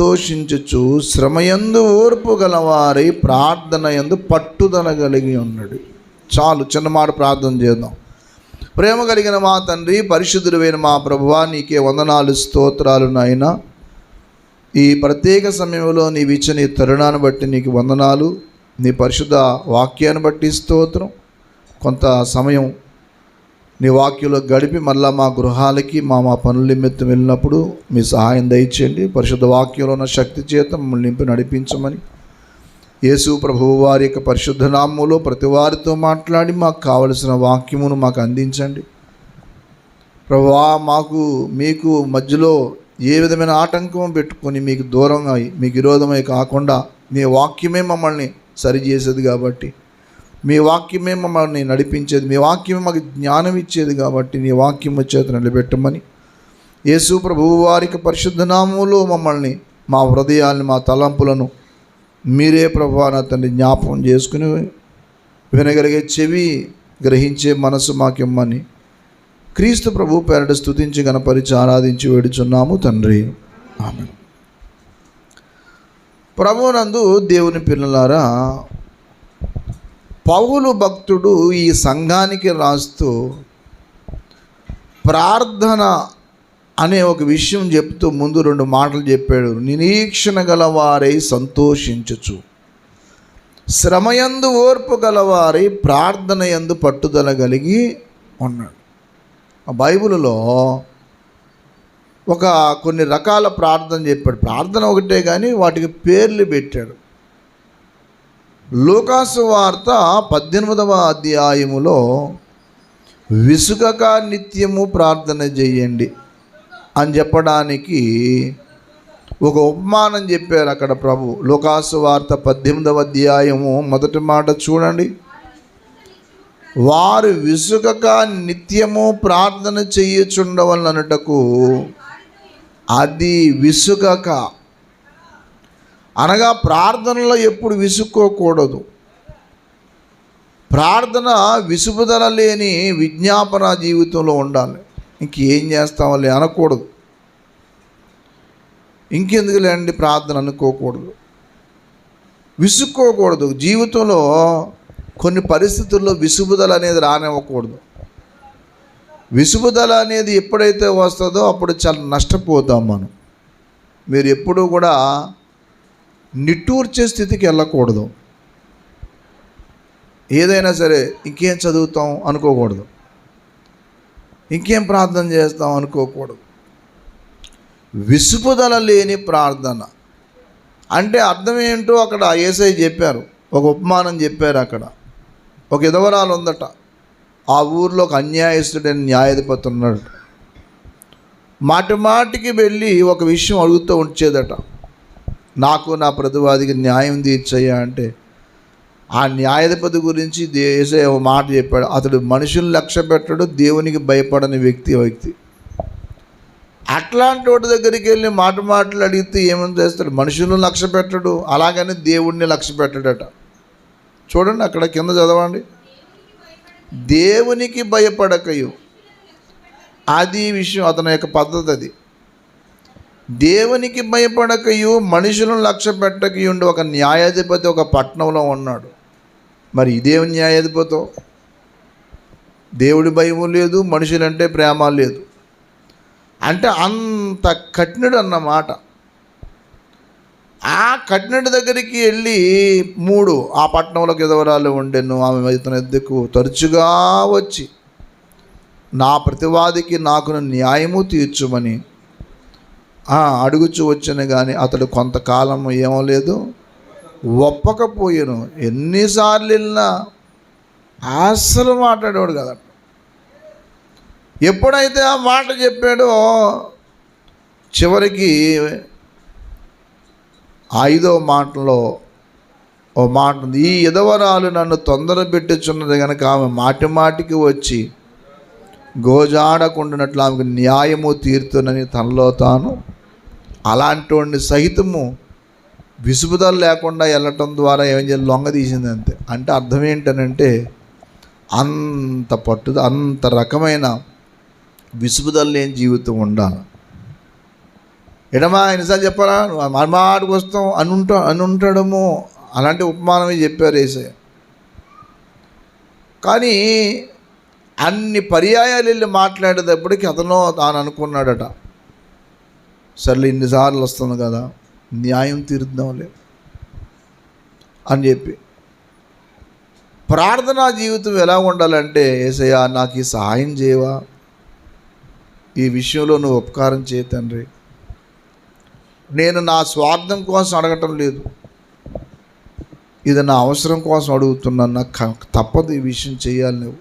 సంతోషించుచు శ్రమయందు ఓర్పు గలవారై ప్రార్థన యందు పట్టుదల కలిగి ఉన్నాడు. చాలు, చిన్న మాట ప్రార్థన చేద్దాం. ప్రేమ కలిగిన మా తండ్రి, పరిశుద్ధుడైన మా ప్రభువా, నీకే వందనాలు, స్తోత్రాలు నాయనా. ఈ ప్రత్యేక సమయంలో నీవు ఇచ్చిన ఈ తరుణాన్ని బట్టి నీకు వందనాలు. నీ పరిశుద్ధ వాక్యాన్ని బట్టి స్తోత్రం. కొంత సమయం నీ వాక్యంలో గడిపి మళ్ళా మా గృహాలకి మా పనుల నిమిత్తం వెళ్ళినప్పుడు మీ సహాయం దయచేయండి. పరిశుద్ధ వాక్యంలో ఉన్న శక్తి చేత మమ్మల్ని నింపి నడిపించమని యేసు ప్రభువు వారి యొక్క పరిశుద్ధ నామములో ప్రతి వారితో మాట్లాడి మాకు కావలసిన వాక్యమును మాకు అందించండి. ప్రభువా, మీకు మధ్యలో ఏ విధమైన ఆటంకం పెట్టుకొని మీకు దూరంగా మీకు విరోధమై కాకుండా మీ వాక్యమే మమ్మల్ని సరిచేసేది కాబట్టి, మీ వాక్యమే మమ్మల్ని నడిపించేది, మీ వాక్యమే మాకు జ్ఞానం ఇచ్చేది కాబట్టి నీ వాక్యము చేత నిలబెట్టమని యేసు ప్రభువు వారికి పరిశుద్ధ నామములో మమ్మల్ని, మా హృదయాల్ని, మా తలంపులను మీరే ప్రభువా నా తండ్రి జ్ఞాపకం చేసుకుని వినగలిగే చెవి, గ్రహించే మనసు మాకిమ్మని క్రీస్తు ప్రభు పేరట స్తుతించి గణపరిచి ఆరాధించి వేడుచున్నాము తండ్రి, ఆమేన్. ప్రభువునందు దేవుని పిల్లలారా, పౌలు భక్తుడు ఈ సంఘానికి రాస్తూ ప్రార్థన అనే ఒక విషయం చెప్తూ ముందు 2 మాటలు చెప్పాడు. నిరీక్షణ గలవారై సంతోషించుచు శ్రమయందు ఓర్పు గలవారై ప్రార్థన యందు పట్టుదల కలిగి ఉన్నాడు. ఆ బైబిల్లో కొన్ని రకాల ప్రార్థన చెప్పాడు. ప్రార్థన ఒకటే కానీ వాటికి పేర్లు పెట్టాడు. లూకాసు వార్త 18వ అధ్యాయములో విసుగక నిత్యము ప్రార్థన చేయండి అని చెప్పడానికి ఒక ఉపమానం చెప్పారు అక్కడ ప్రభు. లూకాసు వార్త 18వ అధ్యాయము మొదటి మాట చూడండి. వారు విసుగక నిత్యము ప్రార్థన చేయుచుండవలనటకు, అది విసుగక అనగా ప్రార్థనలో ఎప్పుడు విసుక్కోకూడదు. ప్రార్థన విసుగుదల లేని విజ్ఞాపన జీవితంలో ఉండాలి. ఇంకేం చేస్తామని అనకూడదు, ఇంకెందుకు లేండి ప్రార్థన అనుకోకూడదు, విసుక్కోకూడదు. జీవితంలో కొన్ని పరిస్థితుల్లో విసుగుదల అనేది రానివ్వకూడదు. విసుగుదల అనేది ఎప్పుడైతే వస్తుందో అప్పుడు చాలా నష్టపోతాం మనం. మీరు ఎప్పుడూ కూడా నిట్టూర్చే స్థితికి వెళ్ళకూడదు. ఏదైనా సరే ఇంకేం చదువుతాం అనుకోకూడదు, ఇంకేం ప్రార్థన చేస్తాం అనుకోకూడదు. విసుగుదల లేని ప్రార్థన అంటే అర్థం ఏంటో అక్కడ యేసయ్య చెప్పారు. ఒక ఉపమానం చెప్పారు. అక్కడ ఒక విధవరాలు ఉందట. ఆ ఊర్లో ఒక అన్యాయస్తుడైన న్యాయాధిపతి ఉన్నాడు. మాటికి వెళ్ళి ఒక విషయం అడుగుతూ ఉంచేదట. నాకు నా ప్రతివాదికి న్యాయం తీర్చయ్యా అంటే ఆ న్యాయాధిపతి గురించి యేసయ్య ఒక మాట చెప్పాడు. అతడు మనుషులను లక్ష్య పెట్టడు, దేవునికి భయపడని వ్యక్తి. అట్లాంటి వాటి దగ్గరికి వెళ్ళి మాటలు అడిగితే ఏమని చేస్తాడు? మనుషులను లక్ష్య పెట్టడు, అలాగని దేవుడిని లక్ష్య పెట్టడట. చూడండి అక్కడ కింద చదవండి. దేవునికి భయపడకయు, అది విషయం, అతని యొక్క పద్ధతి అది. దేవునికి భయపడకయు మనుషులను లక్ష్య పెట్టకయుండి ఒక న్యాయాధిపతి ఒక పట్టణంలో ఉన్నాడు. మరి ఇదేం న్యాయాధిపతో? దేవుడి భయము లేదు, మనుషులంటే ప్రేమ లేదు. అంటే అంత కఠినుడు అన్నమాట. ఆ కఠినుడి దగ్గరికి వెళ్ళి 3 ఆ పట్టణంలోకి ఎదవరాలు ఉండెను. ఆమె ఇతని ఎద్దుకు తరచుగా వచ్చి నా ప్రతివాదికి నాకు న్యాయము తీర్చుమని అడుగుచూ వచ్చాను. కానీ అతడు కొంతకాలం ఏమో లేదు, ఒప్పకపోయాను. ఎన్నిసార్లు వెళ్ళినా అస్సలు మాట్లాడేవాడు కదా. ఎప్పుడైతే ఆ మాట చెప్పాడో చివరికి 5వ మాటలో ఓ మాట ఉంది. ఈ విధవరాలు నన్ను తొందర పెట్టుచున్నది కనుక ఆమె మాటికి వచ్చి గోజాడకుండానట్లు ఆమెకు న్యాయము తీరుతున్నని తనలో తాను అలాంటి వాడిని సహితము విసుగుదల లేకుండా వెళ్ళటం ద్వారా ఏం చేయాలి? లొంగ తీసింది అంతే. అంటే అర్థం ఏంటనంటే అంత రకమైన విసుగుదల లేని జీవితం ఉండాలి. ఎడమా ఎన్నిసార్లు చెప్పాలా మన మాటకు వస్తాం అని ఉంటాడేమో, అలాంటి ఉపమానమే చెప్పారు యేసయ్య. కానీ అన్ని పర్యాయాలు వెళ్ళి మాట్లాడేటప్పటికి అతను తాను అనుకున్నాడట, సర్లే ఇన్నిసార్లు వస్తుంది కదా, న్యాయం తీరుద్దాంలే అని చెప్పి. ప్రార్థనా జీవితం ఎలా ఉండాలంటే, యేసయ్య నాకు ఈ సహాయం చేయవా, ఈ విషయంలో నువ్వు ఉపకారం చేయ తండ్రి, నేను నా స్వార్థం కోసం అడగటం లేదు, ఇది నా అవసరం కోసం అడుగుతున్నాను, నాకు తప్పదు ఈ విషయం చేయాలి. నువ్వు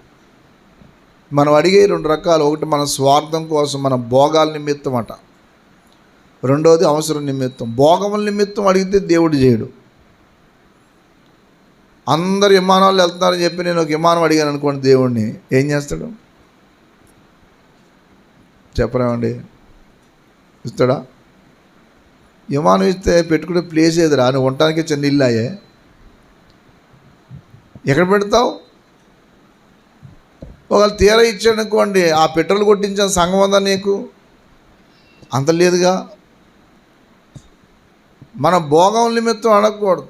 మనం అడిగే రెండు రకాలు, ఒకటి మన స్వార్థం కోసం, మన భోగాల నిమిత్తం అట, రెండవది అవసరం నిమిత్తం. భోగముల నిమిత్తం అడిగితే దేవుడు చేయడు. అందరు విమానాలు వెళ్తున్నారని చెప్పి నేను ఒక విమానం అడిగాను అనుకోండి, దేవుడిని ఏం చేస్తాడు చెప్పరామండి? ఇస్తాడా? విమానం ఇస్తే పెట్టుకునే ప్లేస్ ఏదిరా, నువ్వు ఉండటానికి చిన్న ఇల్లు అయ్యే, ఎక్కడ పెడతావు? ఒకవేళ తీరా ఇచ్చాడు అనుకోండి, ఆ పెట్రోల్ కొట్టించిన సంఘం ఉందా నీకు? అంత లేదుగా. మన భోగం నిమిత్తం అడగకూడదు,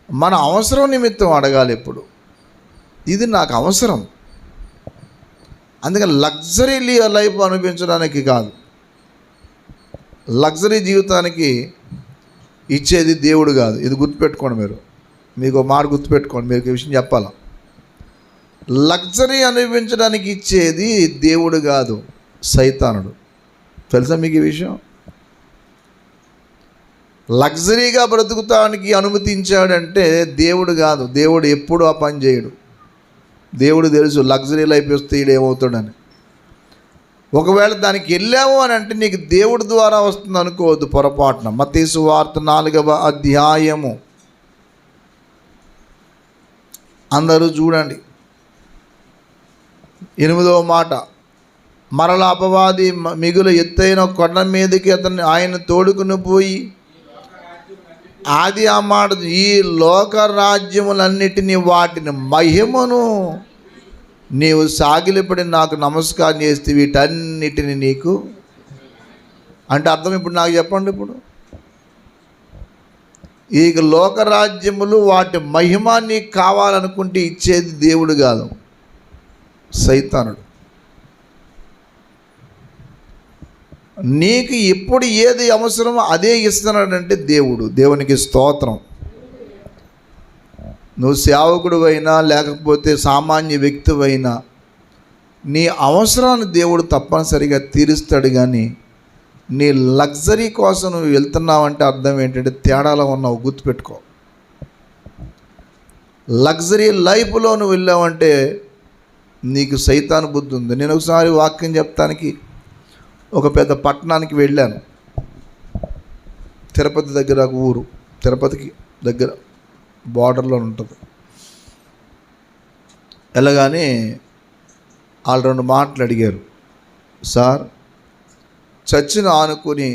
మన అవసరం నిమిత్తం అడగాలి ఎప్పుడు. ఇది నాకు అవసరం, అందుకని లగ్జరీ లైఫ్ అనిపించడానికి కాదు, లగ్జరీ జీవితానికి ఇచ్చేది దేవుడు కాదు. ఇది గుర్తుపెట్టుకోండి. మీకు మాట గుర్తుపెట్టుకోండి, మీకు ఈ విషయం చెప్పాలా. లగ్జరీ అనిపించడానికి ఇచ్చేది దేవుడు కాదు, సైతానుడు. తెలుసా మీకు ఈ విషయం? లగ్జరీగా బ్రతుకుతానికి అనుమతించాడంటే దేవుడు కాదు. దేవుడు ఎప్పుడు ఆ పని చేయడు. దేవుడు తెలుసు లగ్జరీ లైఫ్ వస్తే ఈడు ఏమవుతాడని. ఒకవేళ దానికి వెళ్ళావు అని అంటే నీకు దేవుడి ద్వారా వస్తుంది అనుకోవద్దు పొరపాటున. మత్తయి సువార్త 4వ అధ్యాయము అందరూ చూడండి, 8వ మాట. మరల అపవాది మిగులు ఎత్తైన కొండ మీదకి ఆయన తోడుకుని పోయి, అది ఆ మాట, ఈ లోక రాజ్యములన్నిటినీ వాటిని మహిమను నీవు సాగిలిపడి నాకు నమస్కారం చేస్తే వీటన్నిటిని నీకు అంటే అర్థం ఇప్పుడు నాకు చెప్పండి. ఇప్పుడు ఈ లోకరాజ్యములు వాటి మహిమ నీకు కావాలనుకుంటే ఇచ్చేది దేవుడు కాదు, సైతానుడు. నీకు ఎప్పుడు ఏది అవసరమో అదే ఇస్తున్నాడంటే దేవుడు. దేవునికి స్తోత్రం. నువ్వు సేవకుడు అయినా లేకపోతే సామాన్య వ్యక్తివైనా నీ అవసరాన్ని దేవుడు తప్పనిసరిగా తీరుస్తాడు. కానీ నీ లగ్జరీ కోసం నువ్వు వెళ్తున్నావంటే అర్థం ఏంటంటే తేడాలో ఉన్నావు, గుర్తుపెట్టుకో. లగ్జరీ లైఫ్లో నువ్వు వెళ్ళావంటే నీకు సైతాను బుద్ధి ఉంది. నేను ఒకసారి వాక్యం చెప్తానికి ఒక పెద్ద పట్టణానికి వెళ్ళాను. తిరుపతి దగ్గర ఒక ఊరు, తిరుపతికి దగ్గర బార్డర్లో ఉంటుంది. వెళ్ళగానే వాళ్ళు 2 మాటలు అడిగారు. సార్, చర్చిని ఆనుకొని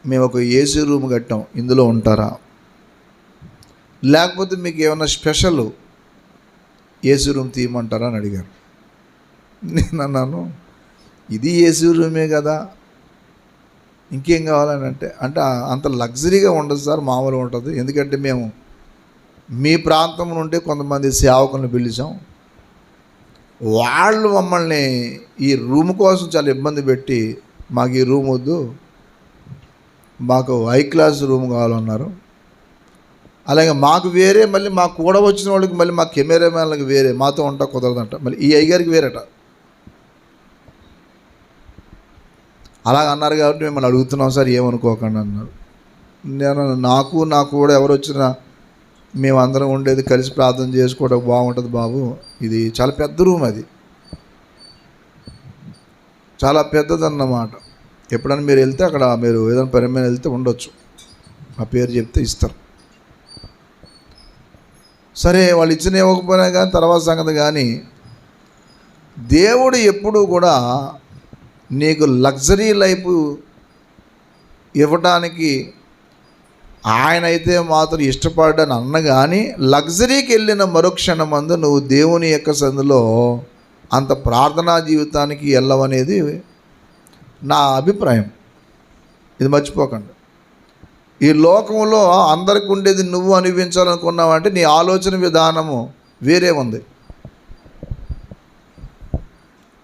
మేము ఒక ఏసీ రూమ్ కట్టాం, ఇందులో ఉంటారా, లేకపోతే మీకు ఏమైనా స్పెషల్ ఏసీ రూమ్ తీయమంటారా అని అడిగారు. నేను అన్నాను, ఇది ఏసీ రూమే కదా, ఇంకేం కావాలని అంటే అంత లగ్జరీగా ఉండదు సార్, మామూలుగా ఉంటుంది. ఎందుకంటే మేము మీ ప్రాంతం నుండి కొంతమంది సేవకులను పిలిచాం, వాళ్ళు మమ్మల్ని ఈ రూమ్ కోసం చాలా ఇబ్బంది పెట్టి మాకు ఈ రూమ్ వద్దు, మాకు హై క్లాస్ రూమ్ కావాలన్నారు. అలాగే మాకు వేరే, మళ్ళీ మాకు కూడా వచ్చిన వాళ్ళకి మళ్ళీ మా కెమెరామ్యాన్లకు వేరే, మాతో ఉంటా కుదరదంట, మళ్ళీ ఈ అయ్యగారికి వేరేట. అలాగ అన్నారు కాబట్టి మిమ్మల్ని అడుగుతున్నాం సార్, ఏమనుకోకండి అన్నారు. నేను నాకు కూడా ఎవరు వచ్చినా మేమందరం ఉండేది కలిసి ప్రార్థన చేసుకోవడం బాగుంటుంది బాబు, ఇది చాలా పెద్ద రూమ్, అది చాలా పెద్దదన్నమాట. ఎప్పుడైనా మీరు వెళ్తే అక్కడ మీరు ఏదైనా పని మీద వెళ్తే ఉండొచ్చు, ఆ పేరు చెప్తే ఇస్తారు. సరే, వాళ్ళు ఇచ్చిన ఇవ్వకపోయినా కానీ తర్వాత సంగతి. కానీ దేవుడు ఎప్పుడూ కూడా నీకు లగ్జరీ లైఫ్ ఇవ్వడానికి ఆయన అయితే మాత్రం ఇష్టపడ్డాను అన్న. కానీ లగ్జరీకి వెళ్ళిన మరుక్షణం మందు నువ్వు దేవుని యొక్క సందులో అంత ప్రార్థనా జీవితానికి వెళ్ళవనేది నా అభిప్రాయం. ఇది మర్చిపోకండి. ఈ లోకంలో అందరికి ఉండేది నువ్వు అనుభవించాలనుకున్నావంటే నీ ఆలోచన విధానము వేరే ఉంది.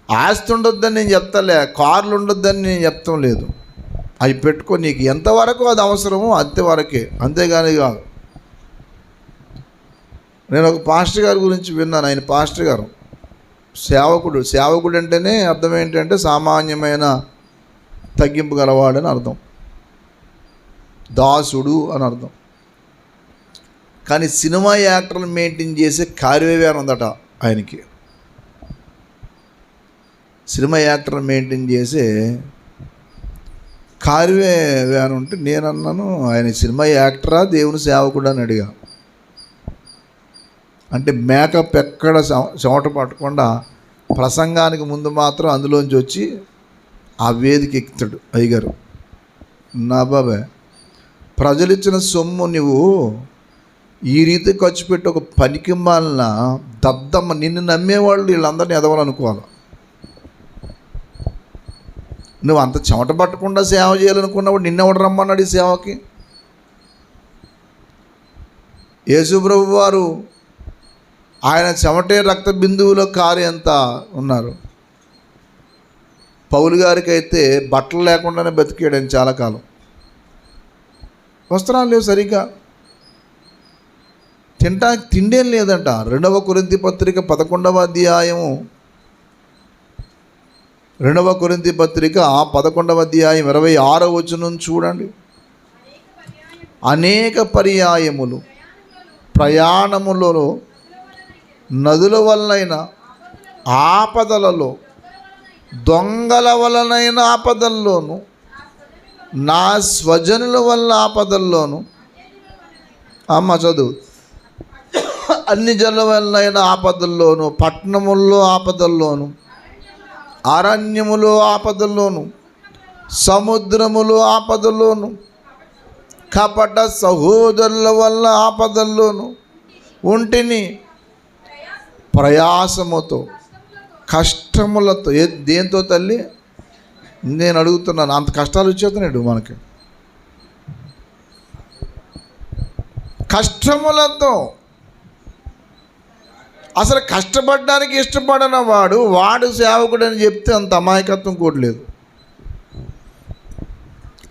ఆస్తి ఉండొద్దని నేను చెప్తలే, కార్లు ఉండొద్దని నేను చెప్తాం లేదు. అవి పెట్టుకో, నీకు ఎంతవరకు అది అవసరమో అంతవరకే, అంతేగాని కాదు. నేను ఒక పాస్టర్ గారి గురించి విన్నాను. ఆయన పాస్టర్ గారు సేవకుడు. సేవకుడు అంటేనే అర్థం ఏంటంటే సామాన్యమైన తగ్గింపు గలవాడని అర్థం, దాసుడు అని అర్థం. కానీ సినిమా యాక్టర్లు మెయింటైన్ చేసే కార్యవ్యాన్ ఉందట ఆయనకి. సినిమా యాక్టర్లు మెయింటైన్ చేసే కార్యవ్యాన్ ఉంటే నేను అన్నాను, ఆయన సినిమా యాక్టరా దేవుని సేవకుడు అని అడిగా. అంటే మేకప్ ఎక్కడ చెమట పట్టకుండా ప్రసంగానికి ముందు మాత్రం అందులోంచి వచ్చి ఆ వేదిక ఎక్కుతాడు అయ్యగారు. నా బాబాయ్, ప్రజలు ఇచ్చిన సొమ్ము నువ్వు ఈ రీతి ఖర్చు పెట్టి ఒక పనికి మాలిన దద్దమ్మ, నిన్ను నమ్మేవాళ్ళు వీళ్ళందరినీ ఎదవాలనుకోవాలి. నువ్వు అంత చెమట పట్టకుండా సేవ చేయాలనుకున్నప్పుడు నిన్నెవడు రమ్మన్నాడు ఈ సేవకి? యేసు ప్రభు వారు ఆయన చెమటే రక్త బిందువులో కారేంత ఉన్నారు. పౌలు గారికి అయితే బట్టలు లేకుండానే బతికాడు ఆయన చాలా కాలం. వస్త్రాలు లేవు సరిగ్గా, తినటానికి తిండేం లేదంట. 2 కొరింథీ పత్రిక 11వ అధ్యాయము 2 కొరింథీ పత్రిక 11వ అధ్యాయం 26వ వచనం చూడండి. అనేక పర్యాయములు ప్రయాణములలో నదుల వలనైన ఆపదలలో, దొంగల వలనైన ఆపదల్లోను, నా స్వజనుల వల్ల ఆపదల్లోను, అమ్మ చదువు, అన్ని జనుల వలనైన ఆపదల్లోను, పట్టణముల్లో ఆపదల్లోను, అరణ్యములో ఆపదల్లోను, సముద్రములో ఆపదల్లోను, కపట సహోదరుల వల్ల ఆపదల్లోను ఉంటిని. ప్రయాసముతో, కష్టములతో. దేంతో తల్లి? నేను అడుగుతున్నాను, అంత కష్టాలు వచ్చేస్తున్నాడు మనకి. కష్టములతో. అసలు కష్టపడడానికి ఇష్టపడిన వాడు సేవకుడు అని చెప్తే అంత అమాయకత్వం కూడా లేదు.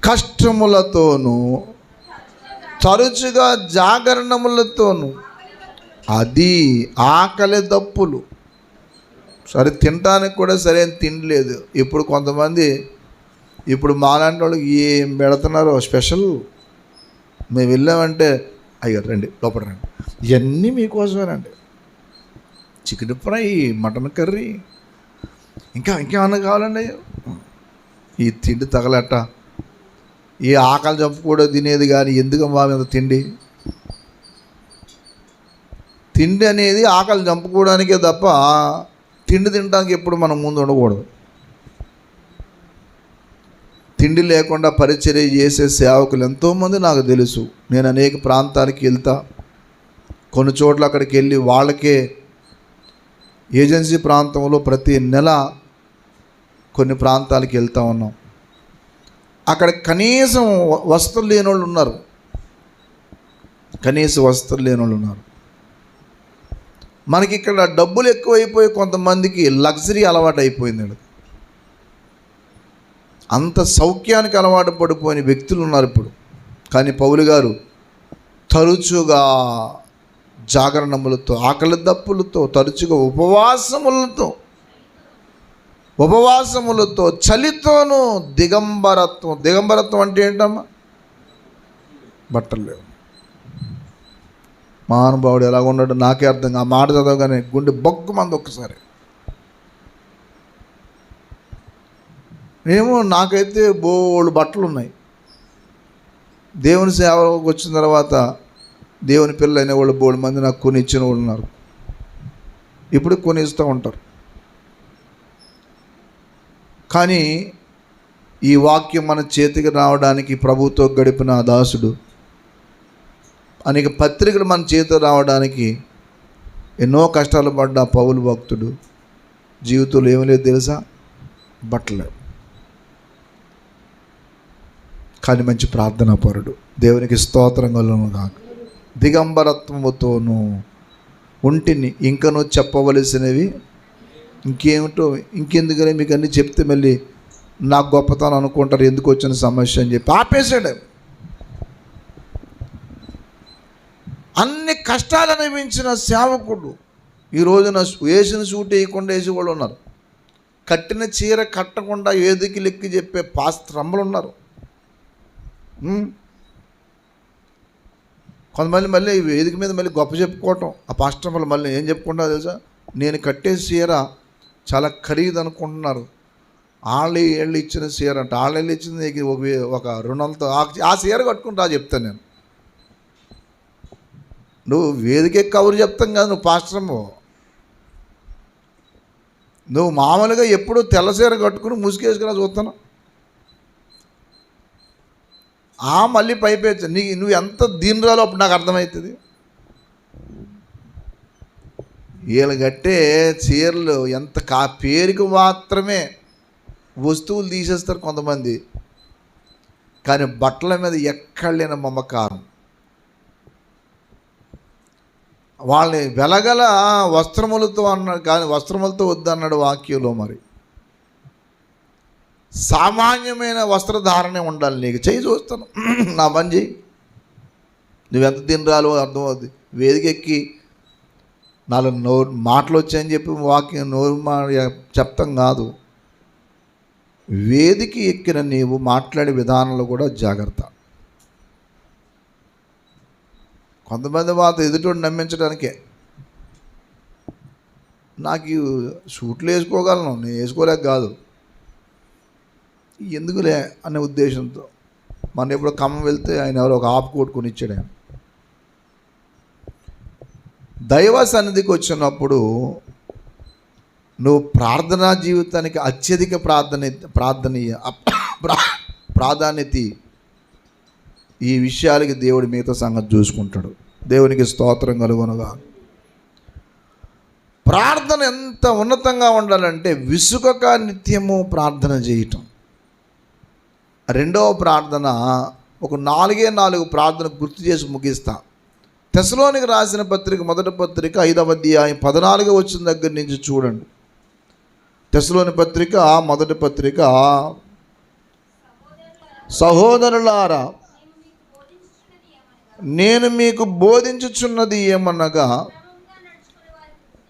కష్టములతోనూ తరచుగా జాగరణములతోనూ, అది ఆకలి దప్పులు. సరే, తినడానికి కూడా సరైన తిండి లేదు. ఇప్పుడు కొంతమంది, ఇప్పుడు మాలాంటి వాళ్ళకి ఏం పెడుతున్నారో స్పెషల్. మేము వెళ్ళామంటే అయ్యారు రండి లోపల రండి, ఇవన్నీ మీకోసమేనండి. చికెన్ ఫ్రై, మటన్ కర్రీ, ఇంకేమన్నా కావాలండి. అయ్యో, ఈ తిండి తగలట. ఈ ఆకలి చంపు కూడా తినేది కానీ ఎందుకు మా మీద తిండి? తిండి అనేది ఆకలి చంపుకోవడానికే తప్ప తిండి తినడానికి ఎప్పుడు మనం ముందు ఉండకూడదు. తిండి లేకుండా పరిచర్య చేసే సేవకులు ఎంతోమంది నాకు తెలుసు. నేను అనేక ప్రాంతాలకి వెళ్తా, కొన్ని చోట్ల అక్కడికి వెళ్ళి వాళ్ళకే ఏజెన్సీ ప్రాంతంలో ప్రతి నెల కొన్ని ప్రాంతాలకి వెళ్తూ ఉన్నాం. అక్కడ కనీసం వసతులు లేని వాళ్ళు ఉన్నారు, కనీసం వసతులు లేని వాళ్ళు ఉన్నారు. మనకి ఇక్కడ డబ్బులు ఎక్కువైపోయి కొంతమందికి లగ్జరీ అలవాటు అయిపోయింది. అంత సౌఖ్యానికి అలవాటు పడిపోయిన వ్యక్తులు ఉన్నారు ఇప్పుడు. కానీ పౌలు గారు తరచుగా జాగరణములతో, ఆకలి దప్పులతో, తరచుగా ఉపవాసములతో, చలితోనూ, దిగంబరత్వం అంటే ఏంటమ్మా? బట్టలు లేవు. మహానుభావుడు ఎలాగ ఉన్నాడు నాకే అర్థం. ఆ మాట చదవగానే గుండె బొగ్గుమంది ఒక్కసారి. ఏమో నాకైతే బోళ్ళు బట్టలు ఉన్నాయి. దేవుని సేవకు వచ్చిన తర్వాత దేవుని పిల్లలు అయిన వాళ్ళు బోళ్ళు మంది నాకు కొని ఇచ్చిన వాళ్ళు ఉన్నారు. ఇప్పుడు కొని ఇస్తూ ఉంటారు. కానీ ఈ వాక్యం మన చేతికి రావడానికి ప్రభుతో గడిపిన ఆ దాసుడు, అనేక పత్రికలు మన చేతికి రావడానికి ఎన్నో కష్టాలు పడ్డ పౌలు భక్తుడు జీవితంలో ఏమీ లేదు తెలుసా? బట్టలు. కానీ మంచి ప్రార్థనా పరుడు. దేవునికి స్తోత్రం కలుగును గాక. దిగంబరత్వముతోను ఉంటిని, ఇంకా నువ్వు చెప్పవలసినవి ఇంకేమిటో, ఇంకెందుకని మీకు అన్నీ చెప్తే మళ్ళీ నాకు గొప్పతనం అనుకుంటారు, ఎందుకు వచ్చిన సమస్య అని చెప్పి ఆపేసాడు. అన్ని కష్టాలు అనుభవించిన సేవకుడు ఈ రోజున వేసిన సూట్ వేయకుండా వేసి వాళ్ళు ఉన్నారు. కట్టిన చీర కట్టకుండా ఏదికి లెక్కి చెప్పే పాస్త్రమ్మలు ఉన్నారు. కొంతమంది మళ్ళీ వేదిక మీద మళ్ళీ గొప్ప చెప్పుకోవటం. ఆ పాస్టర్లు మళ్ళీ ఏం చెప్పుకుంటారో తెలుసా, నేను కట్టే చీర చాలా ఖరీదు అనుకుంటున్నారు. వాళ్ళు ఇచ్చిన చీర అంట, వాళ్ళు ఇచ్చింది ఒక రుణంతో ఆ చీర కట్టుకుంటా చెప్తాను నేను. నువ్వు వేదికే కబురు చెప్తాం కాదు, నువ్వు పాస్టరమ్మ. నువ్వు మామూలుగా ఎప్పుడు తెల్లసీర కట్టుకుని ముసుగేసుకున్నా చూస్తాను. మళ్ళీ పైపేచ్చు నువ్వు ఎంత దీనిరాలో అప్పుడు నాకు అర్థమవుతుంది. వీళ్ళు కట్టే చీరలు ఎంత పేరుకు మాత్రమే వస్తువులు తీసేస్తారు కొంతమంది, కానీ బట్టల మీద ఎక్కడ లేని మమకారం. వాళ్ళని వెలగల వస్త్రములతో అన్నాడు, కానీ వస్త్రములతో వద్దన్నాడు వాక్యంలో. మరి సామాన్యమైన వస్త్రధారణే ఉండాలి. నీకు చెయ్యి చూస్తాను, నా పని చెయ్యి. నువ్వెంత తినరాలో అర్థమవుతుంది. వేదికెక్కి 4 మాటలు వచ్చాయని చెప్పి వాక్యం చెప్తాం కాదు. వేదిక ఎక్కిన నీవు మాట్లాడే విధానంలో కూడా జాగ్రత్త. కొంతమంది మాతో ఎదుటి నమ్మించడానికే. నాకు సూట్లు వేసుకోగలను, నేను వేసుకోలేక కాదు, ఎందుకులే అనే ఉద్దేశంతో. మన ఎప్పుడు ఖమ్మం వెళ్తే ఆయన ఎవరో ఒక ఆపు కొట్టుకొని ఇచ్చాడు. ఆయన దైవ సన్నిధికి వచ్చినప్పుడు నువ్వు ప్రార్థనా జీవితానికి అత్యధిక ప్రాధాన్యత ఈ విషయాలకి దేవుడు మిగతా సంగతి చూసుకుంటాడు. దేవునికి స్తోత్రం కలుగునుగా. ప్రార్థన ఎంత ఉన్నతంగా ఉండాలంటే విసుగక నిత్యము ప్రార్థన చేయటం. రెండవ ప్రార్థన ఒక 4 ప్రార్థన గుర్తు చేసి ముగిస్తా. తెస్సలోనికి రాసిన పత్రిక, మొదటి పత్రిక 5వ అధ్యాయం 14వ వచనం దగ్గర నుంచి చూడండి. తెస్సలోని పత్రిక మొదటి పత్రిక, సహోదరులారా నేను మీకు బోధించుచున్నది ఏమనగా,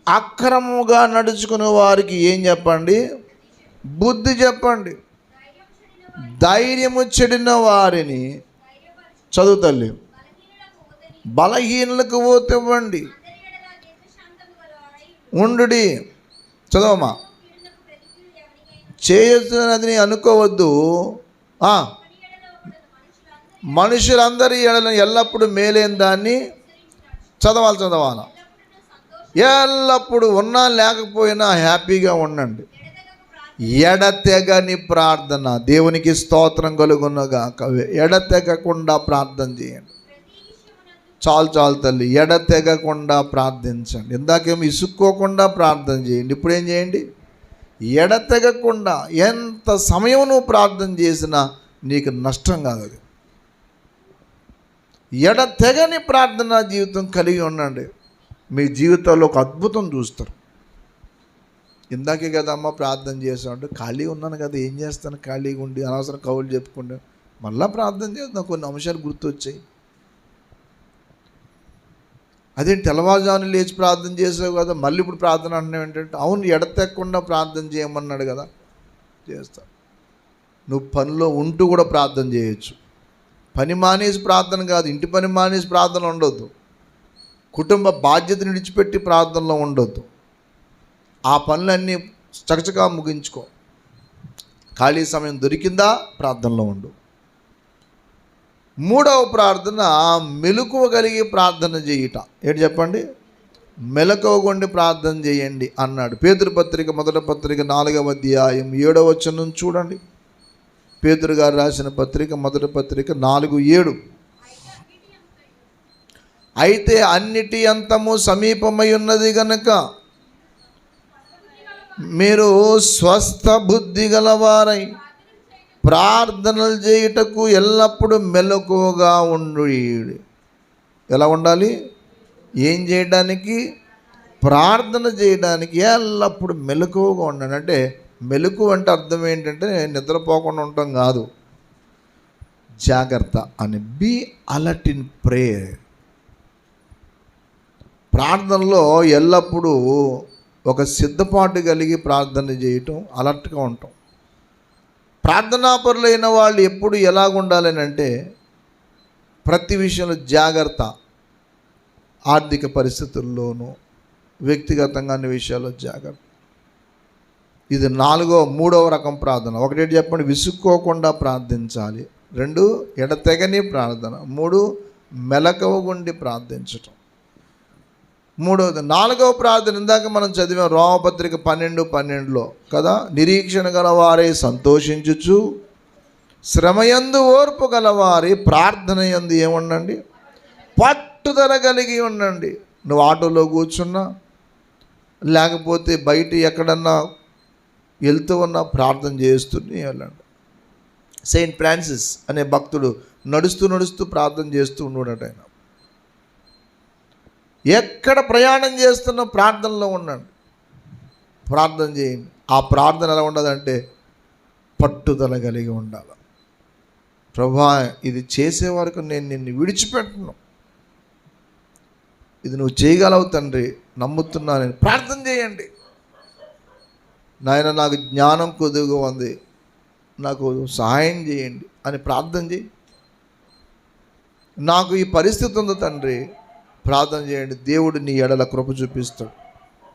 అక్రమముగా నడుచుకునే వారికి ఏం చెప్పండి? బుద్ధి చెప్పండి. ధైర్యము చెడిన వారిని, చదువు తల్లి, బలహీనులకు ఓతివ్వండి. ఉండుడి, చదవమ్మా. చేయొచ్చునని అనుకోవద్దు. మనుషులందరి ఎల్లప్పుడూ మేలైన దాన్ని చదవాలి. ఎల్లప్పుడూ ఉన్నా లేకపోయినా హ్యాపీగా ఉండండి. ఎడతెగని ప్రార్థన. దేవునికి స్తోత్రం కలుగునుగా. ఎడతెగకుండా ప్రార్థన చేయండి. చాలు తల్లి, ఎడతెగకుండా ప్రార్థించండి. ఇందాకేమో ఇసుక్కోకుండా ప్రార్థన చేయండి. ఇప్పుడు ఏం చేయండి? ఎడతెగకుండా. ఎంత సమయం నువ్వు ప్రార్థన చేసినా నీకు నష్టం కాదు. అది ఎడతెగని ప్రార్థనా జీవితం కలిగి ఉండండి. మీ జీవితంలో ఒక అద్భుతం చూస్తారు. ఇందాకే కదమ్మా ప్రార్థన చేసామంటే, ఖాళీ ఉన్నాను కదా, ఏం చేస్తాను ఖాళీగా ఉండి అనవసరం కవులు చెప్పుకుంటే. మళ్ళీ ప్రార్థన చేస్తాను, కొన్ని అంశాలు గుర్తొచ్చాయి. అదేంటి తెల్లవారుజామున లేచి ప్రార్థన చేసావు కదా, మళ్ళీ ఇప్పుడు ప్రార్థన అంటున్నావు ఏంటంటే, అవును ఎడతెక్కకుండా ప్రార్థన చేయమన్నాడు కదా, చేస్తా. నువ్వు పనిలో ఉంటూ కూడా ప్రార్థన చేయొచ్చు. పని మానేసి ప్రార్థన కాదు, ఇంటి పని మానేసి ప్రార్థన ఉండొద్దు. కుటుంబ బాధ్యతను విడిచిపెట్టి ప్రార్థనలో ఉండొద్దు. ఆ పనులన్నీ చకచకా ముగించుకో. ఖాళీ సమయం దొరికిందా ప్రార్థనలో ఉండు. 3వ ప్రార్థన మెలకువ కలిగి ప్రార్థన చేయుట. ఏంటి చెప్పండి? మెలకువగొండి ప్రార్థన చేయండి అన్నాడు. పేతురు పత్రిక, మొదటి పత్రిక 4వ అధ్యాయం 7వ వచనం చూడండి. పేతురు గారు రాసిన పత్రిక, మొదటి పత్రిక 4:7. అయితే అన్నిటి అంతము సమీపమై ఉన్నది గనుక మీరు స్వస్థ బుద్ధి గలవారై ప్రార్థనలు చేయుటకు ఎల్లప్పుడూ మెలకువగా ఉండు. ఎలా ఉండాలి? ఏం చేయడానికి? ప్రార్థన చేయడానికి ఎల్లప్పుడు మెలకువగా ఉండండి. అంటే మెలకు అంటే అర్థం ఏంటంటే నిద్రపోకుండా ఉండటం కాదు, జాగ్రత్త అని. Be alert in prayer. ప్రార్థనలో ఎల్లప్పుడూ ఒక సిద్ధపాటు కలిగి ప్రార్థన చేయటం, అలర్ట్గా ఉండటం. ప్రార్థనాపరులైన వాళ్ళు ఎప్పుడు ఎలాగుండాలని అంటే ప్రతి విషయంలో జాగ్రత్త. ఆర్థిక పరిస్థితుల్లోనూ, వ్యక్తిగతంగా అన్ని విషయాల్లో జాగ్రత్త. ఇది మూడవ రకం ప్రార్థన. ఒకటి చెప్పండి, విసుక్కోకుండా ప్రార్థించాలి. 2, ఎడతెగని ప్రార్థన. 3, మెలకువగుండి ప్రార్థించటం. 4వ ప్రార్థన ఇందాక మనం చదివాం రోమపత్రిక 12:12 కదా. నిరీక్షణ గలవారే సంతోషించుచు శ్రమయందు ఓర్పు గలవారి ప్రార్థన యందు ఏముండండి? పట్టుదల కలిగి ఉండండి. నువ్వు ఆటోలో కూర్చున్నా, లేకపోతే బయట ఎక్కడన్నా వెళ్తూ ఉన్నా ప్రార్థన చేస్తూనే వెళ్ళండి. సెయింట్ ఫ్రాన్సిస్ అనే భక్తుడు నడుస్తూ ప్రార్థన చేస్తూ ఉన్నాడట. ఆయన ఎక్కడ ప్రయాణం చేస్తున్నా ప్రార్థనలో ఉండండి, ప్రార్థన చేయండి. ఆ ప్రార్థన ఎలా ఉండదంటే పట్టుదల కలిగి ఉండాలి. ప్రభా, ఇది చేసే వరకు నేను నిన్ను విడిచిపెట్టను, ఇది నువ్వు చేయగలవు తండ్రి, నమ్ముతున్నానని ప్రార్థన చేయండి. నాయన, నాకు జ్ఞానం కొద్దిగా ఉంది, నాకు సహాయం చేయండి అని ప్రార్థన చేయి. నాకు ఈ పరిస్థితి ఉంది తండ్రి, ప్రార్థన చేయండి. దేవుడు నీ ఎడల కృప చూపిస్తాడు.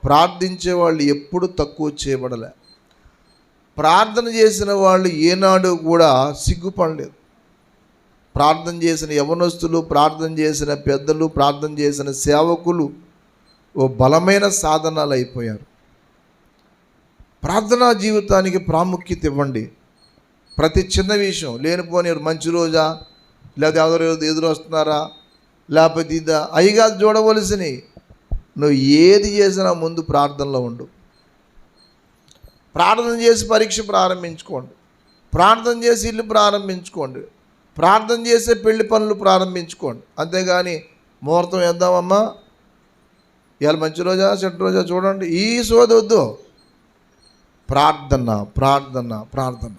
ప్రార్థించే వాళ్ళు ఎప్పుడు తక్కువ చేయబడలే. ప్రార్థన చేసిన వాళ్ళు ఏనాడు కూడా సిగ్గుపడలేదు. ప్రార్థన చేసిన యవనస్తులు, ప్రార్థన చేసిన పెద్దలు, ప్రార్థన చేసిన సేవకులు ఓ బలమైన సాధనాలు అయిపోయారు. ప్రార్థనా జీవితానికి ప్రాముఖ్యత ఇవ్వండి. ప్రతి చిన్న విషయం, లేనిపోని మంచి రోజా, లేదా ఎవరు ఎదురు వస్తున్నారా, లేకపోతే ఇదా, అయ్యిగా చూడవలసినవి. నువ్వు ఏది చేసినా ముందు ప్రార్థనలో ఉండు. ప్రార్థన చేసి పరీక్ష ప్రారంభించుకోండి, ప్రార్థన చేసి ఇల్లు ప్రారంభించుకోండి, ప్రార్థన చేసే పెళ్లి పనులు ప్రారంభించుకోండి. అంతేగాని ముహూర్తం వేద్దామమ్మా, ఇవాళ మంచి రోజా చెడ్డ రోజా చూడండి, ఈ సోదొద్దు. ప్రార్థన ప్రార్థన ప్రార్థన.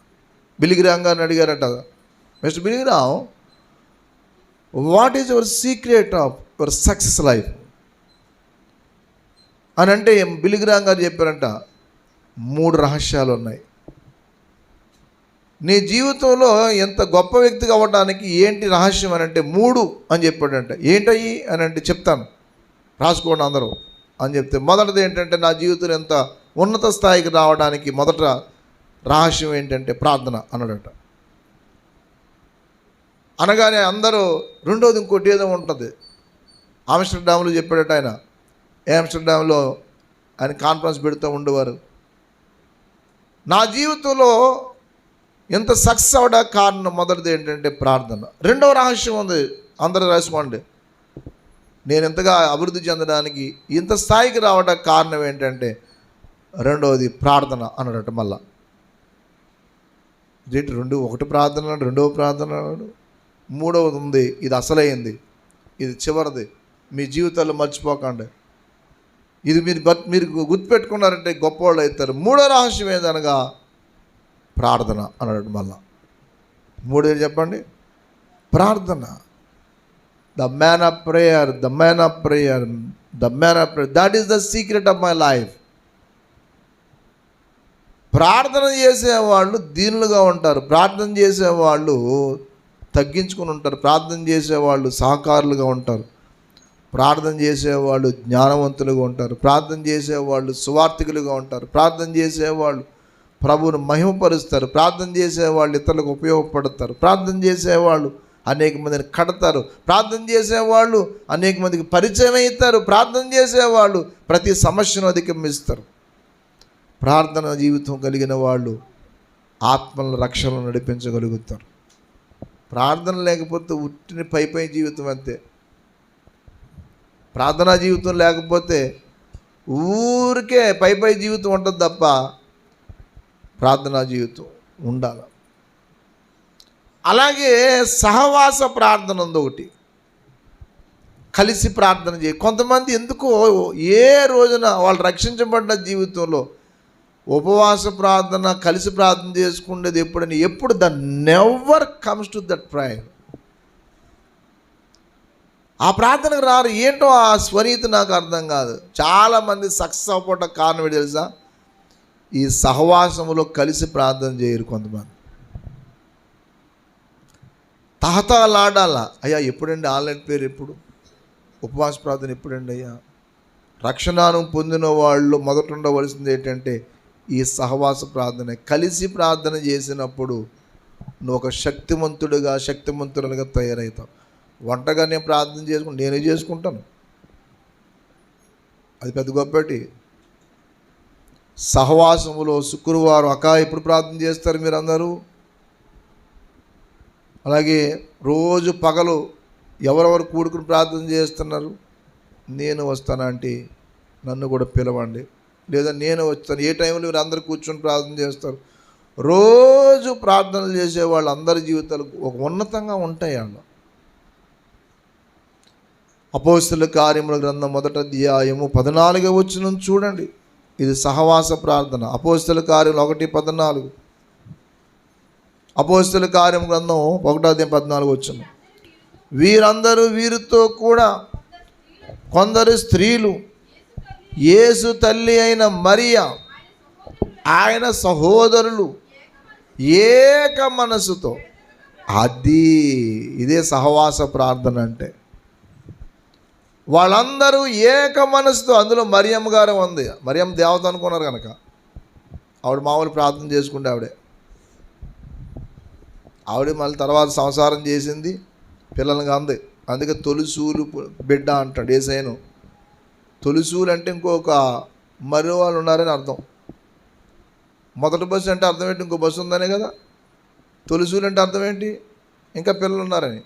బిలిగ్రామ్ గారిని అడిగారట, mister Billy Graham, what is your secret of your success life అని అంటే బిలిగ్రామ్ గారు చెప్పారంట, 3 రహస్యాలు ఉన్నాయి. నీ జీవితంలో ఎంత గొప్ప వ్యక్తిగా అవ్వడానికి ఏంటి రహస్యం అని అంటే 3 అని చెప్పాడంట. ఏంటయ్యి అని అంటే చెప్తాను, రాసుకోండి అందరూ అని చెప్తే, మొదటిది ఏంటంటే నా జీవితంలో ఎంత ఉన్నత స్థాయికి రావడానికి మొదట రహస్యం ఏంటంటే ప్రార్థన అన్నాడట. అనగానే అందరూ రెండోది ఇంకోటి ఏదో ఉంటుంది. ఆమ్స్టర్డామ్లో చెప్పాడట ఆయన. ఆమ్స్టర్డామ్లో ఆయన కాన్ఫరెన్స్ పెడుతూ ఉండేవారు. నా జీవితంలో ఎంత సక్సెస్ అవడానికి కారణం మొదటిది ఏంటంటే ప్రార్థన. రెండవ రహస్యం ఉంది, అందరూ రాసుకోండి. నేను ఎంతగా అభివృద్ధి చెందడానికి, ఇంత స్థాయికి రావడానికి కారణం ఏంటంటే రెండవది ప్రార్థన అన్నాడట. మళ్ళా ఏంటి 2, 1 ప్రార్థన అన్నాడు, 2వ ప్రార్థన అన్నాడు, 3వది ఉంది, ఇది అసలైంది, ఇది చివరిది, మీ జీవితాల్లో మర్చిపోకండి. ఇది మీరు గుర్తుపెట్టుకున్నారంటే గొప్పవాళ్ళు అవుతారు. 3వ రహస్యం ఏదనగా ప్రార్థన అన్నాడు. మళ్ళా 3 చెప్పండి, ప్రార్థన. The man of prayer, the man of prayer, the man of prayer, that is the secret of my life. ప్రార్థన చేసేవాళ్ళు దీనులుగా ఉంటారు, ప్రార్థన చేసేవాళ్ళు తగ్గించుకుని ఉంటారు, ప్రార్థన చేసేవాళ్ళు సహకారులుగా ఉంటారు, ప్రార్థన చేసేవాళ్ళు జ్ఞానవంతులుగా ఉంటారు, ప్రార్థన చేసేవాళ్ళు సువార్థికులుగా ఉంటారు, ప్రార్థన చేసేవాళ్ళు ప్రభువును మహిమపరుస్తారు, ప్రార్థన చేసేవాళ్ళు ఇతరులకు ఉపయోగపడతారు, ప్రార్థన చేసేవాళ్ళు అనేక మందిని కడతారు, ప్రార్థన చేసేవాళ్ళు అనేక మందికి పరిచయం అవుతారు, ప్రార్థన చేసేవాళ్ళు ప్రతి సమస్యను అధిగమిస్తారు. ప్రార్థన జీవితం కలిగిన వాళ్ళు ఆత్మల రక్షణను నడిపించగలుగుతారు. ప్రార్థన లేకపోతే ఉట్టిని పై జీవితం అంతే. ప్రార్థనా జీవితం లేకపోతే ఊరికే పై జీవితం ఉంటుంది తప్ప ప్రార్థనా జీవితం ఉండాలి. అలాగే సహవాస ప్రార్థన ఉంది ఒకటి, కలిసి ప్రార్థన చేయి. కొంతమంది ఎందుకో ఏ రోజున వాళ్ళు రక్షించబడ్డ జీవితంలో ఉపవాస ప్రార్థన కలిసి ప్రార్థన చేసుకునేది ఎప్పుడు the never comes to that prayer. ఆ ప్రార్థనకు రారు. ఏంటో ఆ స్వనీతి నాకు అర్థం కాదు. చాలామంది సక్సెస్ అవ్వడం కారణం ఏంటి తెలుసా? ఈ సహవాసములో కలిసి ప్రార్థన చేయరు. కొంతమంది తహతలాడాలా, అయ్యా ఎప్పుడండి ఆన్లైన్ ప్రేయర్, ఎప్పుడు ఉపవాస ప్రార్థన ఎప్పుడండి అయ్యా? రక్షణను పొందిన వాళ్ళు మొదట ఉండవలసింది ఏంటంటే ఈ సహవాస ప్రార్థన. కలిసి ప్రార్థన చేసినప్పుడు నువ్వు ఒక శక్తిమంతులుగా తయారవుతావు. ఒంటగా నేను ప్రార్థన నేనే చేసుకుంటాను, అది పెద్ద గొప్పటి. సహవాసములో శుక్రవారం ఎప్పుడు ప్రార్థన చేస్తారు మీరు అందరూ? అలాగే రోజు పగలు ఎవరెవరు కూడుకుని ప్రార్థన చేస్తున్నారు? నేను వస్తానంటే నన్ను కూడా పిలవండి, లేదా నేను వస్తాను. ఏ టైంలో మీరు అందరూ కూర్చొని ప్రార్థన చేస్తారు? రోజు ప్రార్థనలు చేసే వాళ్ళు అందరి జీవితాలు ఒక ఉన్నతంగా ఉంటాయి. అన్న అపోస్తలుల కార్యముల గ్రంథం 1వ అధ్యాయము 14వ వచనం చూడండి. ఇది సహవాస ప్రార్థన. అపోస్తలుల కార్యములు 1:14. అపోస్తలుల కార్యం గ్రంథం 1వ అధ్యాయం 14వ వచనం. వీరందరూ వీరితో కూడా కొందరు స్త్రీలు యేసు తల్లి అయిన మరియా ఆయన సహోదరులు ఏక మనసుతో, ఇదే సహవాస ప్రార్థన అంటే. వాళ్ళందరూ ఏక మనసుతో, అందులో మరియమ్మ గారు ఉంది. మరియమ్మ దేవత అనుకున్నారు కనుక ఆవిడ మామూలు ప్రార్థన చేసుకుంటే ఆవిడ మళ్ళీ తర్వాత సంసారం చేసింది, పిల్లలకి అంది. అందుకే తొలిసూలు బిడ్డ అంటాడు యేసయ్యను. తొలిసూలు అంటే ఇంకొక మరో వాళ్ళు ఉన్నారని అర్థం. మొదటి బస్సు అంటే అర్థం ఏంటి? ఇంకో బస్సు ఉందనే కదా. తొలిసూలు అంటే అర్థం ఏంటి? ఇంకా పిల్లలు ఉన్నారని.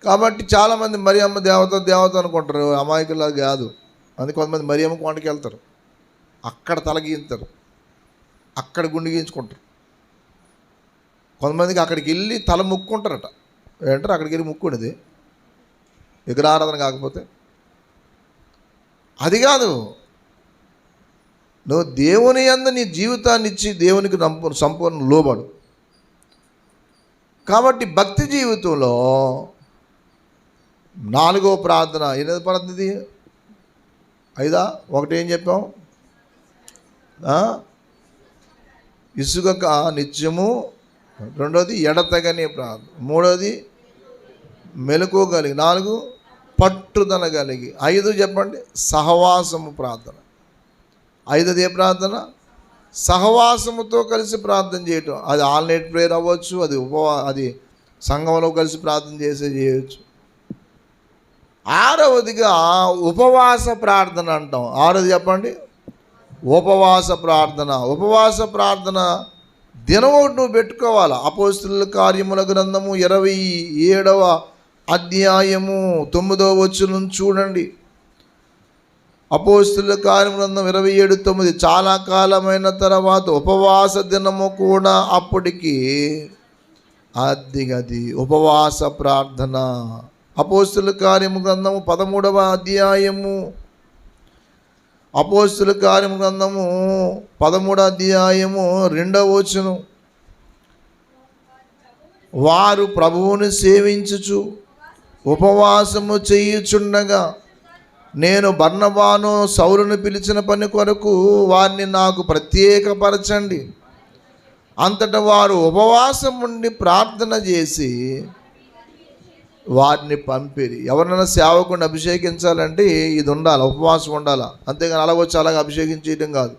కాబట్టి చాలామంది మరియమ్మ దేవత అనుకుంటారు, అమాయకులా కాదు. అందుకే కొంతమంది మరియమ్మ కొండకి వెళ్తారు, అక్కడ తల గీంతారు, అక్కడ గుండె గీయించుకుంటారు. కొంతమందికి అక్కడికి వెళ్ళి తల ముక్కుంటారట. ఏంటారు అక్కడికి వెళ్ళి ముక్కునేది విగ్రహారాధన కాకపోతే? అది కాదు. నువ్వు దేవుని యందు నీ జీవితాన్ని ఇచ్చి దేవునికి సంపూర్ణ లోబడు. కాబట్టి భక్తి జీవితంలో 4వ ప్రార్థన, 8వ ప్రార్థన ఇది 5. ఒకటి ఏం చెప్పాం? ఇసుగక నిత్యము. 2వది ఎడతెగని ప్రార్థన. 3వది మెలకువగలిగి. 4 పట్టుదల కలిగి. 5 చెప్పండి, సహవాసము ప్రార్థన. 5ది ఏ ప్రార్థన? సహవాసముతో కలిసి ప్రార్థన చేయటం. అది ఆన్లైన్ ప్రేయర్ అవ్వచ్చు, అది సంఘంలో కలిసి ప్రార్థన చేయవచ్చు. 6వదిగా ఉపవాస ప్రార్థన అంటాం. 6వది చెప్పండి, ఉపవాస ప్రార్థన. ఉపవాస ప్రార్థన దినం ఒకటి నువ్వు పెట్టుకోవాలి. అపోస్తలుల కార్యముల గ్రంథము 27వ అధ్యాయము 9వ వచనం చూడండి. అపోస్తలుల కార్యముల గ్రంథం 27:9. చాలా కాలమైన తర్వాత ఉపవాస దినము కూడా అప్పటికి అది ఉపవాస ప్రార్థన. అపోస్తలుల కార్యము గ్రంథము 13వ అధ్యాయము. అపోస్తలుల కార్యము గ్రంథము 13వ అధ్యాయము 2వ వచనం. వారు ప్రభువుని సేవించుచు ఉపవాసము చేయుచుండగా నేను బర్నబాను సౌలును పిలిచిన పని కొరకు వారిని నాకు ప్రత్యేకపరచండి. అంతటా వారు ఉపవాసం ఉండి ప్రార్థన చేసి వారిని పంపిరి. ఎవరైనా సేవకుని అభిషేకించాలంటే ఇది ఉండాలి, ఉపవాసం ఉండాలి. అంతేగాని అలా వచ్చి అలాగ అభిషేకించడం కాదు.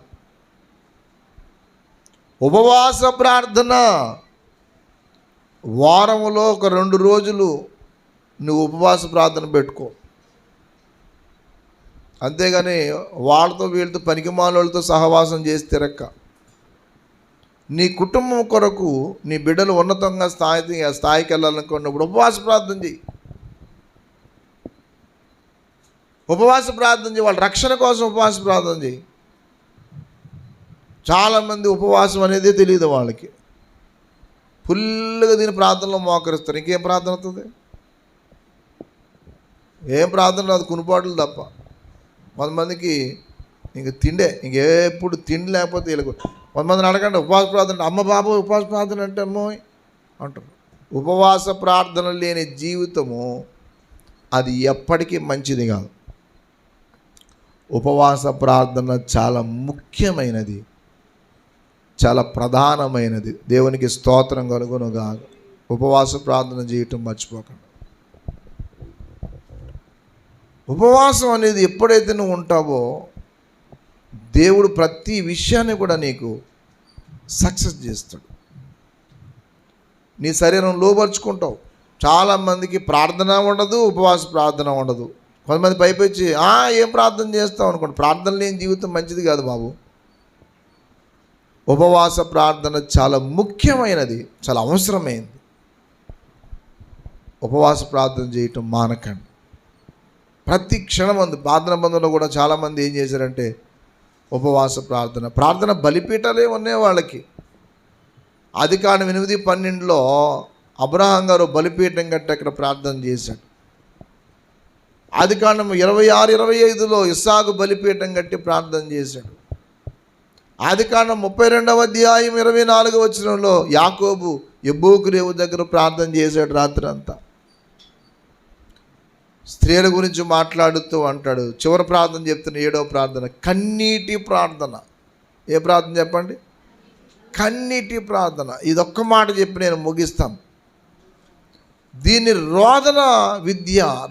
ఉపవాస ప్రార్థన. వారంలో ఒక 2 రోజులు నువ్వు ఉపవాస ప్రార్థన పెట్టుకో. అంతేగాని వాళ్ళతో వీళ్ళతో పనికిమాలతో సహవాసం చేసి తిరక్క. నీ కుటుంబం కొరకు నీ బిడ్డలు ఉన్నతంగా స్థాయికి వెళ్ళాలనుకున్నప్పుడు ఉపవాస ప్రార్థన చేయి. ఉపవాస ప్రార్థన చేయి. వాళ్ళ రక్షణ కోసం ఉపవాస ప్రార్థన చేయి. చాలామంది ఉపవాసం అనేది తెలియదు వాళ్ళకి. ఫుల్గా దీని ప్రార్థనలో మోకరిస్తారు. ఇంకేం ప్రార్థన అవుతుంది? ఏం ప్రార్థన రాదు, కునుపాట్లు తప్ప. కొంతమందికి ఇంక తిండే, ఇంకెప్పుడు తిండి లేకపోతే వీళ్ళకు. కొంతమందిని అడగండి ఉపవాస ప్రార్థన, అమ్మ బాబు ఉపవాస ప్రార్థన అంటే అమ్మో అంటారు. ఉపవాస ప్రార్థన లేని జీవితము అది ఎప్పటికీ మంచిది కాదు. ఉపవాస ప్రార్థన చాలా ముఖ్యమైనది, చాలా ప్రధానమైనది. దేవునికి స్తోత్రం కలుగునుగా. ఉపవాస ప్రార్థన చేయటం మర్చిపోకండి. ఉపవాసం అనేది ఎప్పుడైతే నువ్వు ఉంటావో దేవుడు ప్రతి విషయాన్ని కూడా నీకు సక్సెస్ చేస్తాడు. నీ శరీరం లోపరుచుకుంటావు. చాలామందికి ప్రార్థన ఉండదు, ఉపవాస ప్రార్థన ఉండదు. కొంతమంది పైపొచ్చి ఏం ప్రార్థన చేస్తావు అనుకోండి. ప్రార్థన లేని జీవితం మంచిది కాదు బాబు. ఉపవాస ప్రార్థన చాలా ముఖ్యమైనది, చాలా అవసరమైనది. ఉపవాస ప్రార్థన చేయటం మానకండి. ప్రతి క్షణం ప్రార్థన బంధంలో కూడా చాలామంది ఏం చేశారంటే ఉపవాస ప్రార్థన బలిపీఠాలే ఉన్నాయి వాళ్ళకి. ఆదికాండం 8:12 అబ్రహాం గారు బలిపీఠం కట్టి అక్కడ ప్రార్థన చేశాడు. ఆదికాండం 26-25 ఇస్సాకు బలిపీఠం కట్టి ప్రార్థన చేశాడు. ఆదికాండం 32:24 యాకోబు యబ్బోకు రేవు దగ్గర ప్రార్థన చేశాడు రాత్రి అంతా. స్త్రీల గురించి మాట్లాడుతూ అంటాడు. చివరి ప్రార్థన చెప్తున్న 7వ ప్రార్థన కన్నీటి ప్రార్థన. ఏ ప్రార్థన చెప్పండి? కన్నీటి ప్రార్థన. ఇదొక్క మాట చెప్పి నేను ముగిస్తాను. దీన్ని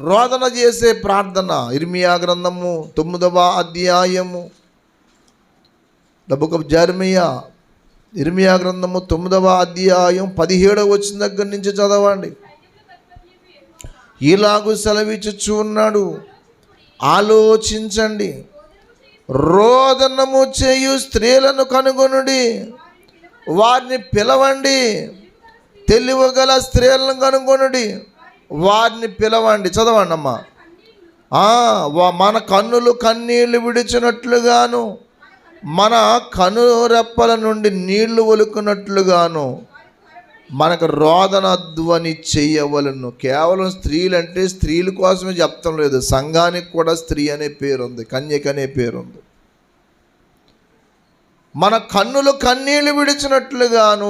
రోదన చేసే ప్రార్థన. ఇర్మియా గ్రంథము 9వ అధ్యాయము, ద బుక్ ఆఫ్ జెరమియా, ఇర్మియా గ్రంథము 9వ అధ్యాయం 17వ వచనం దగ్గర నుంచి చదవండి. ఇలాగూ సెలవిచ్చుచు ఉన్నాడు, ఆలోచించండి, రోదనము చేయు స్త్రీలను కనుగొనుడి, వారిని పిలవండి. తెలివిగల స్త్రీలను కనుగొనుడి, వారిని పిలవండి. చదవండి అమ్మా. మన కన్నులు కన్నీళ్లు విడిచినట్లుగాను, మన కనురెప్పల నుండి నీళ్లు ఒలుకున్నట్లుగాను మనకు రోదన ధ్వని చెయ్యవలను. కేవలం స్త్రీలంటే స్త్రీల కోసమే చెప్తాం లేదు, సంఘానికి కూడా స్త్రీ అనే పేరు ఉంది, కన్యక అనే పేరు ఉంది. మన కన్నులు కన్నీళ్లు విడిచినట్లుగాను,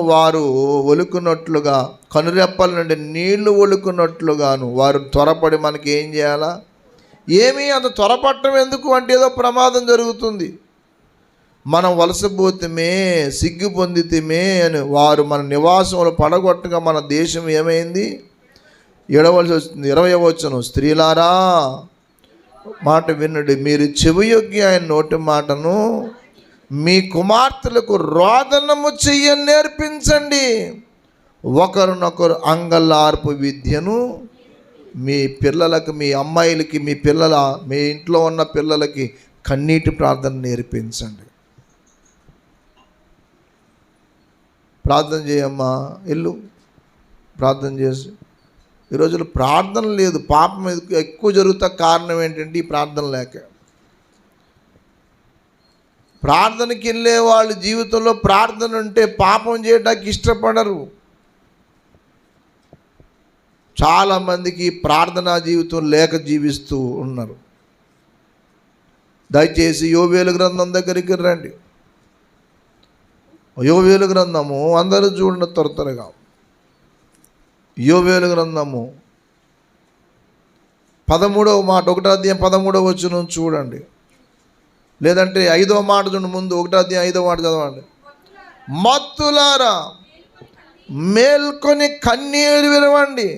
వారు ఒలుకున్నట్లుగా, కనురెప్పల నుండి నీళ్లు ఒలుకున్నట్లుగాను వారు త్వరపడి మనకి ఏం చేయాలా? ఏమీ అంత త్వరపడటం ఎందుకు అంటే ఏదో ప్రమాదం జరుగుతుంది, మనం వలసపోతమే, సిగ్గు పొందితమే అని వారు మన నివాసంలో పడగొట్టగా మన దేశం ఏమైంది? ఎడవలసి వస్తుంది. 20వ వచనం, స్త్రీలారా మాట వినుడి, మీరు చెవియొగ్గి ఆయన నోటి మాటను మీ కుమార్తెలకు రోదనము చెయ్య నేర్పించండి. ఒకరినొకరు అంగలార్పు విద్యను మీ పిల్లలకు, మీ అమ్మాయిలకి, మీ ఇంట్లో ఉన్న పిల్లలకి కన్నీటి ప్రార్థన నేర్పించండి. ప్రార్థన చేయమ్మా, ఇల్లు ప్రార్థన చేసి. ఈ రోజుల్లో ప్రార్థన లేదు, పాపం ఎక్కువ జరుగుతా కారణం ఏంటంటే ఈ ప్రార్థన లేక. ప్రార్థనకి వెళ్ళే వాళ్ళ జీవితంలో ప్రార్థన ఉంటే పాపం చేయడానికి ఇష్టపడరు. చాలామందికి ప్రార్థనా జీవితం లేక జీవిస్తూ ఉన్నారు. దయచేసి యోవేలు గ్రంథం దగ్గరికి రండి. యోవేలు గ్రంథము అందరూ చూడండి త్వరగా. యోవేలు గ్రంథము 13వ మాట, 1వ అధ్యాయం 13వ వచనం చూడండి. లేదంటే 5వ మాట చూడండి, ముందు 1వ అధ్యాయం 5వ మాట చదవండి. మత్తులారా మేల్కొని కన్నీరు విరవండి.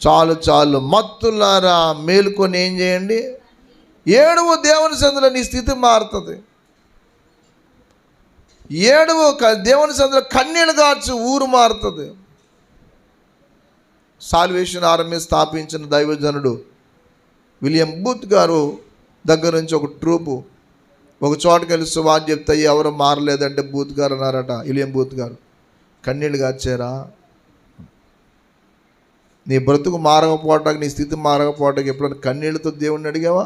చాలు. మత్తులారా మేల్కొని ఏం చేయండి? ఏడువు, దేవుని సందులో నీ స్థితి మారుతుంది. ఏడువు, దేవుని సందులో కన్నీళ్ళు గార్చు, ఊరు మారుతుంది. సాల్వేషన్ ఆర్మీ స్థాపించిన దైవజనుడు విలియం బూత్ గారు దగ్గర నుంచి ఒక ట్రూపు ఒక చోటుకి వెళ్ళి సువార్త చెప్తే ఎవరు మారలేదంటే బూత్ గారు అన్నారట, విలియం బూత్ గారు, కన్నీళ్ళు గార్చారా? నీ బ్రతుకు మారకపోవటానికి, నీ స్థితి మారకపోవటానికి ఎప్పుడైనా కన్నీళ్ళతో దేవుణ్ణి అడిగావా?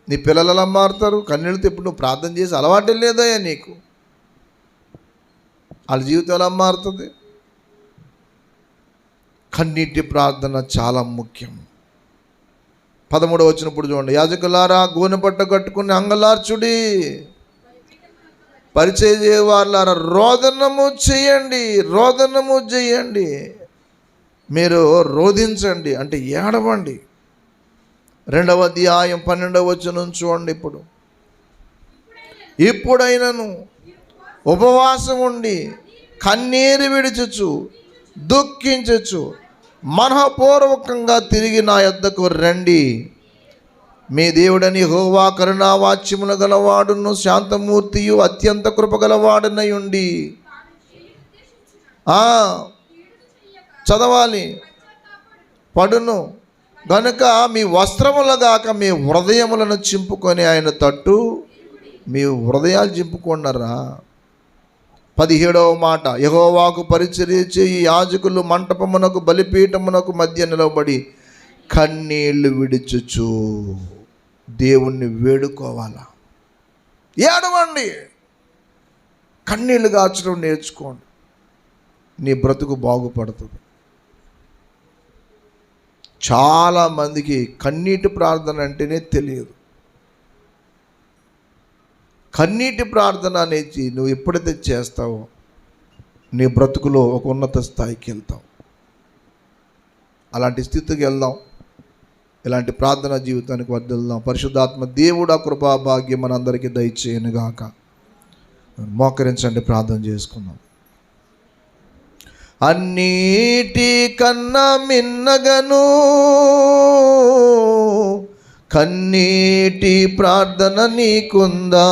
నీ పిల్లలు ఎలా మారుతారు? కన్నీళ్ళతో ఎప్పుడు నువ్వు ప్రార్థన చేసి అలవాటు లేదయ్యా నీకు. వాళ్ళ జీవితం ఎలా మారుతుంది? కన్నీటి ప్రార్థన చాలా ముఖ్యం. 13వ వచనప్పుడు చూడండి, యాజకులారా గోనె పట్ట కట్టుకుని అంగలార్చుడి, పరిచయం చేయవారులారా రోదనము చేయండి. మీరు రోధించండి అంటే ఏడవండి. 2వ అధ్యాయం 12వ వచనం చూడండి. ఇప్పుడైనను ఉపవాసం ఉండి కన్నీరు విడిచుచు దుఃఖించచ్చు మనఃపూర్వకంగా తిరిగి నా యొద్దకు రండి. మీ దేవుడని యెహోవా కరుణావాచ్యములు గలవాడును శాంతమూర్తియు అత్యంత కృపగలవాడునై ఉండి చదవాలి పడును గనుక మీ వస్త్రములగాక మీ హృదయములను చింపుకొని ఆయన తట్టు మీ హృదయాలు చింపుకున్నారా. 17వ మాట, యెహోవాకు పరిచర్య చేయి యాజకులు మంటపమునకు బలిపీఠమునకు మధ్య నిలబడి కన్నీళ్లు విడుచుచు దేవుణ్ణి వేడుకోవాలా. ఏడవండి, కన్నీళ్లు గార్చడం నేర్చుకోండి. నీ బ్రతుకు బాగుపడుతుంది. చాలామందికి కన్నీటి ప్రార్థన అంటేనే తెలియదు. కన్నీటి ప్రార్థన అనేది నువ్వు ఎప్పుడైతే చేస్తావో నీ బ్రతుకులో ఒక ఉన్నత స్థాయికి వెళ్తావు. అలాంటి స్థితికి వెళ్దాం. ఇలాంటి ప్రార్థనా జీవితానికి వర్ధిల్దాం. పరిశుద్ధాత్మ దేవుడు ఆ కృపా భాగ్యం మనందరికీ దయచేయనుగాక. మోకరించండి, ప్రార్థన చేసుకుందాం. అన్నిటి కన్నా మిన్నగను కన్నీటి ప్రార్థన నీకుందా.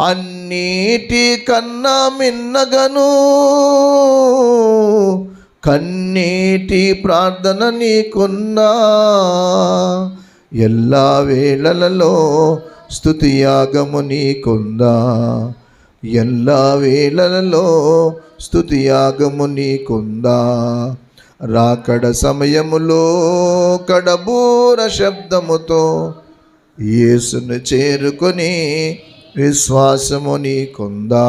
అన్నిటి కన్నా మిన్నగను కన్నీటి ప్రార్థన నీకున్నా. ఎల్లా వేళలలో స్తుతియాగము నీకుందా. ఎల్లా వేళలలో స్తుతియాగము నీకుందా. రాకడ సమయములో కడబూర శబ్దముతో యేసును చేరుకొని విశ్వాసము నీకుందా.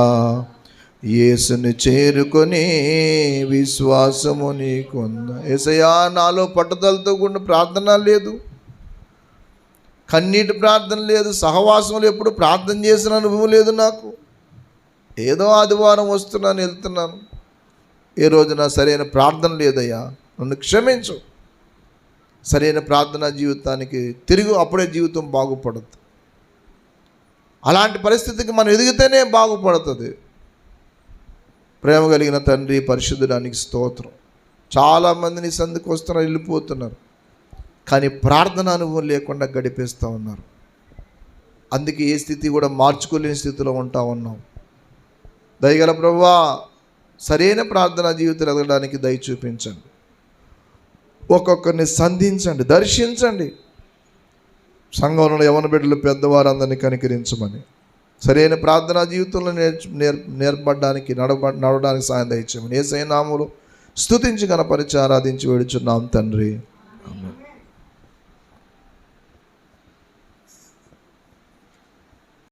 యేసును చేరుకొని విశ్వాసము నీకుందా. యేసయ్యా నాలో పట్టుదలతో కూడిన ప్రార్థన లేదు, కన్నీటి ప్రార్థన లేదు, సహవాసంలో ఎప్పుడు ప్రార్థన చేసిన అనుభవం లేదు నాకు. ఏదో ఆదివారం వస్తున్నాను వెళ్తున్నాను, ఏ రోజున సరైన ప్రార్థన లేదయ్యా, నన్ను క్షమించు. సరైన ప్రార్థనా జీవితానికి తిరిగి అప్పుడే జీవితం బాగుపడుతుంది. అలాంటి పరిస్థితికి మనం ఎదిగితేనే బాగుపడుతుంది. ప్రేమ కలిగిన తండ్రి పరిశుద్ధుడానికి స్తోత్రం. చాలామందిని సంధికి వస్తున్నారు, వెళ్ళిపోతున్నారు, కానీ ప్రార్థన అనుభవం లేకుండా గడిపేస్తూ ఉన్నారు. అందుకే ఏ స్థితి కూడా మార్చుకోలేని స్థితిలో ఉంటా ఉన్నాం. దయగల ప్రభువా, సరైన ప్రార్థనా జీవితం ఎదగడానికి దయ చూపించండి. ఒక్కొక్కరిని సంధించండి, దర్శించండి. సంఘంలో యవన బిడ్డలు పెద్దవారు అందరినీ కనికరించమని, సరైన ప్రార్థనా జీవితంలో నేర్పడానికి నడవడానికి సాయం దయచేయమని యేసయ్య నామములో స్తుతించి కనపరిచి ఆరాధించి వేడుచున్నాం తండ్రి.